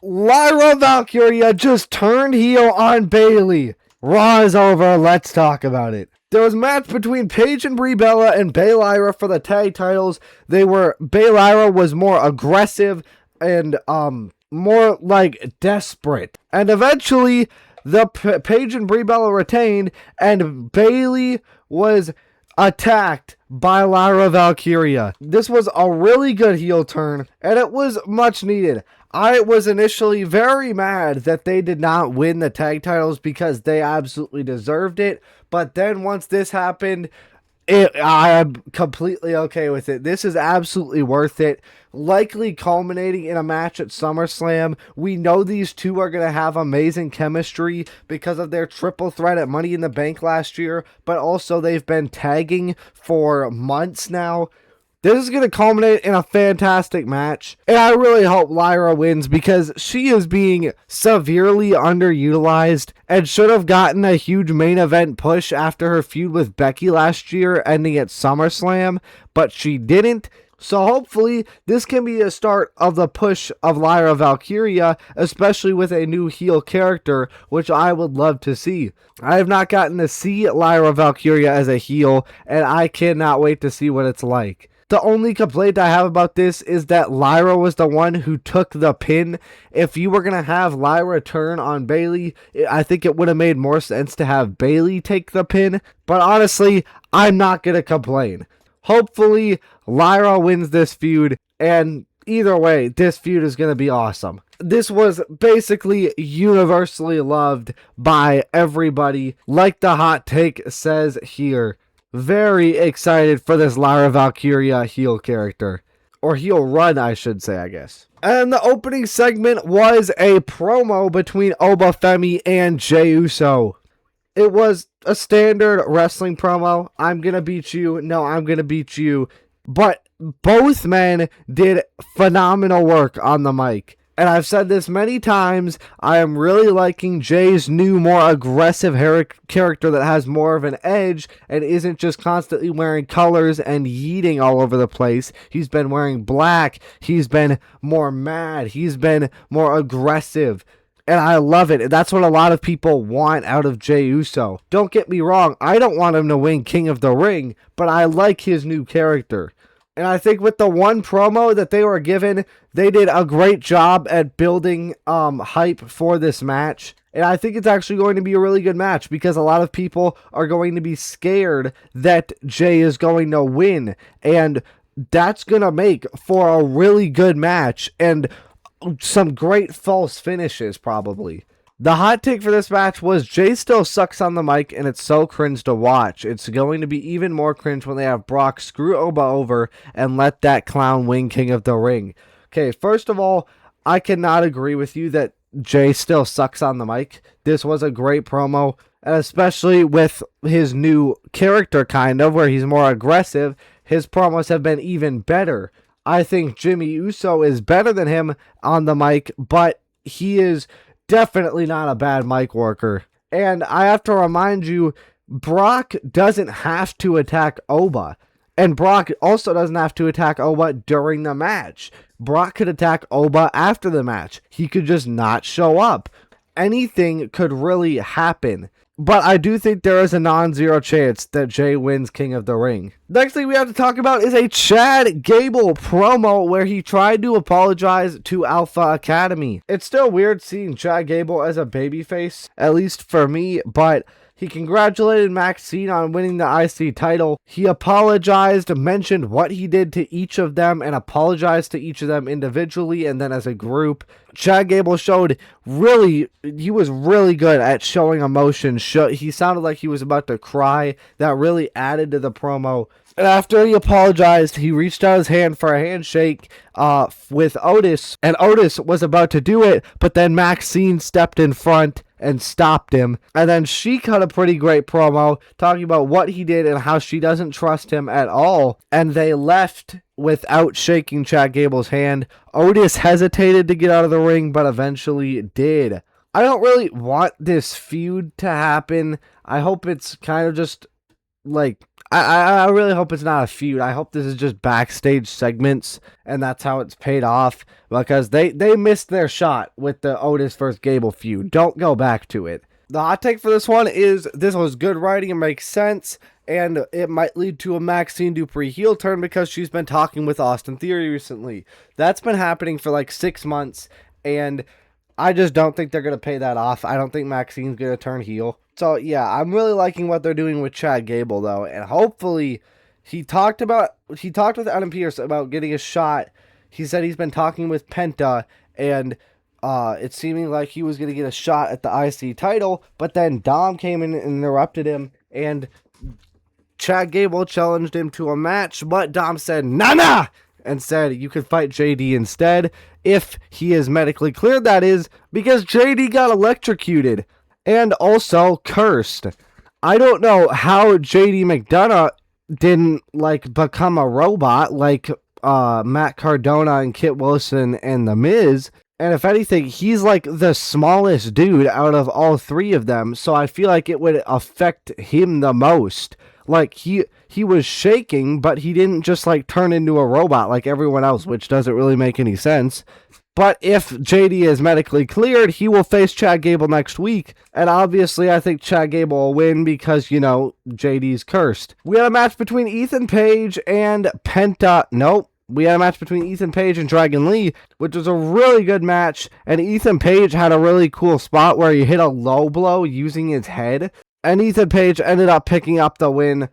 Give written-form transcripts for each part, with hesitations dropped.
Lyra Valkyria just turned heel on Bayley. Raw is over. Let's talk about it. There was a match between Paige and Brie Bella and Bay Lyra for the tag titles. Bay Lyra was more aggressive and more like desperate. And eventually the Paige and Brie Bella retained, and Bayley was attacked by Lyra Valkyria. This was a really good heel turn, and it was much needed. I was initially very mad that they did not win the tag titles because they absolutely deserved it. But then once this happened, I am completely okay with it. This is absolutely worth it. Likely culminating in a match at SummerSlam. We know these two are going to have amazing chemistry because of their triple threat at Money in the Bank last year. But also they've been tagging for months now. This is going to culminate in a fantastic match, and I really hope Lyra wins because she is being severely underutilized and should have gotten a huge main event push after her feud with Becky last year ending at SummerSlam, but she didn't. So hopefully this can be a start of the push of Lyra Valkyria, especially with a new heel character, which I would love to see. I have not gotten to see Lyra Valkyria as a heel, and I cannot wait to see what it's like. The only complaint I have about this is that Lyra was the one who took the pin. If you were going to have Lyra turn on Bayley, I think it would have made more sense to have Bayley take the pin. But honestly, I'm not going to complain. Hopefully, Lyra wins this feud, and either way, this feud is going to be awesome. This was basically universally loved by everybody, like the hot take says here. Very excited for this Lyra Valkyria heel character. Or heel run, I should say, I guess. And the opening segment was a promo between Oba Femi and Jey Uso. It was a standard wrestling promo. I'm gonna beat you. No, I'm gonna beat you. But both men did phenomenal work on the mic. And I've said this many times, I am really liking Jay's new, more aggressive character that has more of an edge and isn't just constantly wearing colors and yeeting all over the place. He's been wearing black. He's been more mad. He's been more aggressive. And I love it. That's what a lot of people want out of Jey Uso. Don't get me wrong, I don't want him to win King of the Ring, but I like his new character. And I think with the one promo that they were given, they did a great job at building hype for this match. And I think it's actually going to be a really good match because a lot of people are going to be scared that Jay is going to win. And that's going to make for a really good match and some great false finishes probably. The hot take for this match was Jay still sucks on the mic, and it's so cringe to watch. It's going to be even more cringe when they have Brock screw Oba over and let that clown win King of the Ring. Okay, first of all, I cannot agree with you that Jay still sucks on the mic. This was a great promo, and especially with his new character, kind of, where he's more aggressive, his promos have been even better. I think Jimmy Uso is better than him on the mic, but he is definitely not a bad mic worker. And I have to remind you, Brock doesn't have to attack Oba. And Brock also doesn't have to attack Oba during the match. Brock could attack Oba after the match. He could just not show up. Anything could really happen. But I do think there is a non-zero chance that Jay wins King of the Ring. Next thing we have to talk about is a Chad Gable promo where he tried to apologize to Alpha Academy. It's still weird seeing Chad Gable as a babyface, at least for me, but he congratulated Maxine on winning the IC title. He apologized, mentioned what he did to each of them, and apologized to each of them individually and then as a group. Chad Gable he was really good at showing emotion. He sounded like he was about to cry. That really added to the promo. And after he apologized, he reached out his hand for a handshake with Otis. And Otis was about to do it, but then Maxine stepped in front and stopped him. And then she cut a pretty great promo talking about what he did and how she doesn't trust him at all. And they left without shaking Chad Gable's hand. Otis hesitated to get out of the ring, but eventually did. I don't really want this feud to happen. I hope it's kind of just like I really hope it's not a feud. I hope this is just backstage segments, and that's how it's paid off, because they missed their shot with the Otis versus Gable feud. Don't go back to it. The hot take for this one is this was good writing and makes sense, and it might lead to a Maxine Dupree heel turn because she's been talking with Austin Theory recently. That's been happening for like 6 months, and I just don't think they're going to pay that off. I don't think Maxine's going to turn heel. So, yeah, I'm really liking what they're doing with Chad Gable, though. And hopefully, he talked with Adam Pearce about getting a shot. He said he's been talking with Penta, and it's seeming like he was going to get a shot at the IC title. But then Dom came in and interrupted him, and Chad Gable challenged him to a match. But Dom said, nah! And said you could fight JD instead, if he is medically cleared, that is, because JD got electrocuted and also cursed. I don't know how JD McDonough didn't become a robot like Matt Cardona and Kit Wilson and The Miz. And if anything, he's like the smallest dude out of all three of them, so I feel like it would affect him the most. Like, he was shaking, but he didn't just turn into a robot like everyone else, which doesn't really make any sense. But if JD is medically cleared, he will face Chad Gable next week. And obviously, I think Chad Gable will win because, JD's cursed. We had a match between Ethan Page and Penta. Nope. We had a match between Ethan Page and Dragon Lee, which was a really good match. And Ethan Page had a really cool spot where he hit a low blow using his head. And Ethan Page ended up picking up the win.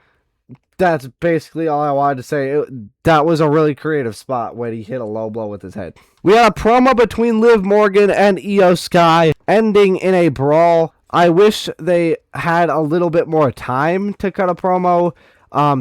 That's basically all I wanted to say. That was a really creative spot when he hit a low blow with his head. We had a promo between Liv Morgan and Io Sky, ending in a brawl. I wish they had a little bit more time to cut a promo.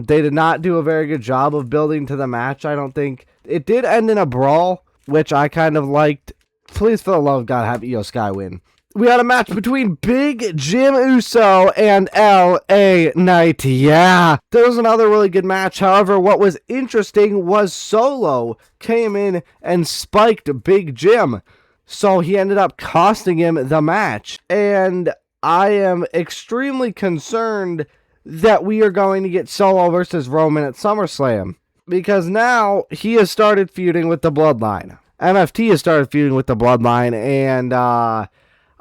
They did not do a very good job of building to the match, I don't think. It did end in a brawl, which I kind of liked. Please, for the love of God, have Io Sky win. We had a match between Big Jim Uso and LA Knight. Yeah, there was another really good match. However, what was interesting was Solo came in and spiked Big Jim. So he ended up costing him the match. And I am extremely concerned that we are going to get Solo versus Roman at SummerSlam. Because now he has started feuding with the Bloodline. MFT has started feuding with the Bloodline, and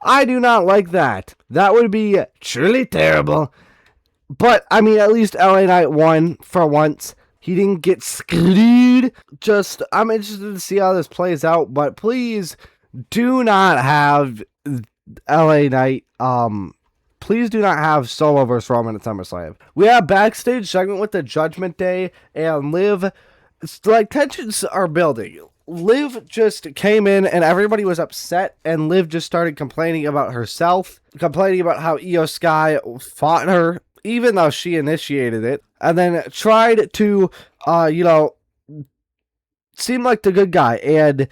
I do not like that. That would be truly terrible. But, I mean, at least LA Knight won for once. He didn't get screwed. I'm interested to see how this plays out. But please do not have LA Knight, please do not have Solo versus Roman at SummerSlam. We have a backstage segment with the Judgment Day and Liv. Tensions are building. Liv just came in and everybody was upset, and Liv just started complaining about herself, complaining about how Io Sky fought her, even though she initiated it, and then tried to, seem like the good guy and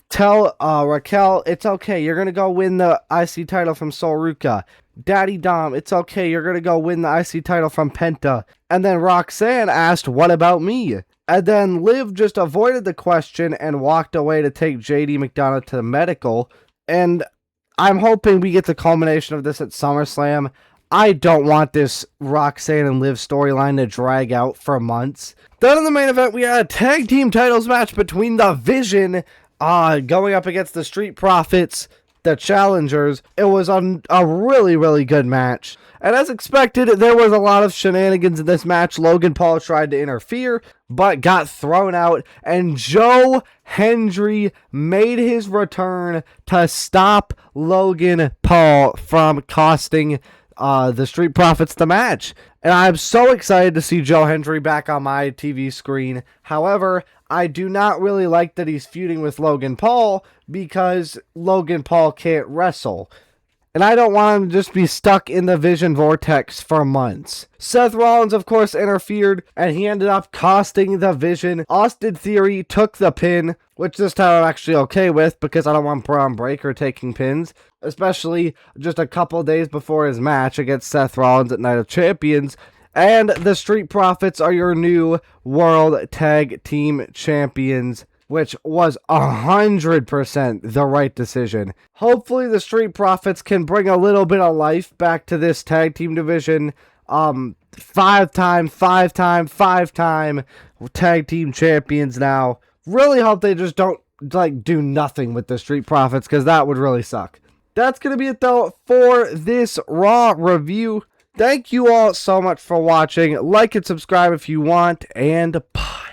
tell Raquel, it's okay, you're going to go win the IC title from Sol Ruca. Daddy Dom, it's okay, you're going to go win the IC title from Penta. And then Roxanne asked, what about me? And then Liv just avoided the question and walked away to take JD McDonough to the medical. And I'm hoping we get the culmination of this at SummerSlam. I don't want this Roxanne and Liv storyline to drag out for months. Then in the main event, we had a tag team titles match between the Vision going up against the Street Profits, the challengers. It was a really, really good match. And as expected, there was a lot of shenanigans in this match. Logan Paul tried to interfere, but got thrown out. And Joe Hendry made his return to stop Logan Paul from costing the Street Profits the match. And I'm so excited to see Joe Hendry back on my TV screen. However, I do not really like that he's feuding with Logan Paul because Logan Paul can't wrestle. And I don't want him to just be stuck in the Vision Vortex for months. Seth Rollins, of course, interfered, and he ended up costing the Vision. Austin Theory took the pin, which this time I'm actually okay with because I don't want Braun Breaker taking pins, especially just a couple days before his match against Seth Rollins at Night of Champions. And the Street Profits are your new World Tag Team Champions, which was 100% the right decision. Hopefully the Street Profits can bring a little bit of life back to this tag team division. five-time tag team champions now. Really hope they just don't like do nothing with the Street Profits, because that would really suck. That's going to be it though for this Raw review. Thank you all so much for watching. Like and subscribe if you want, and bye.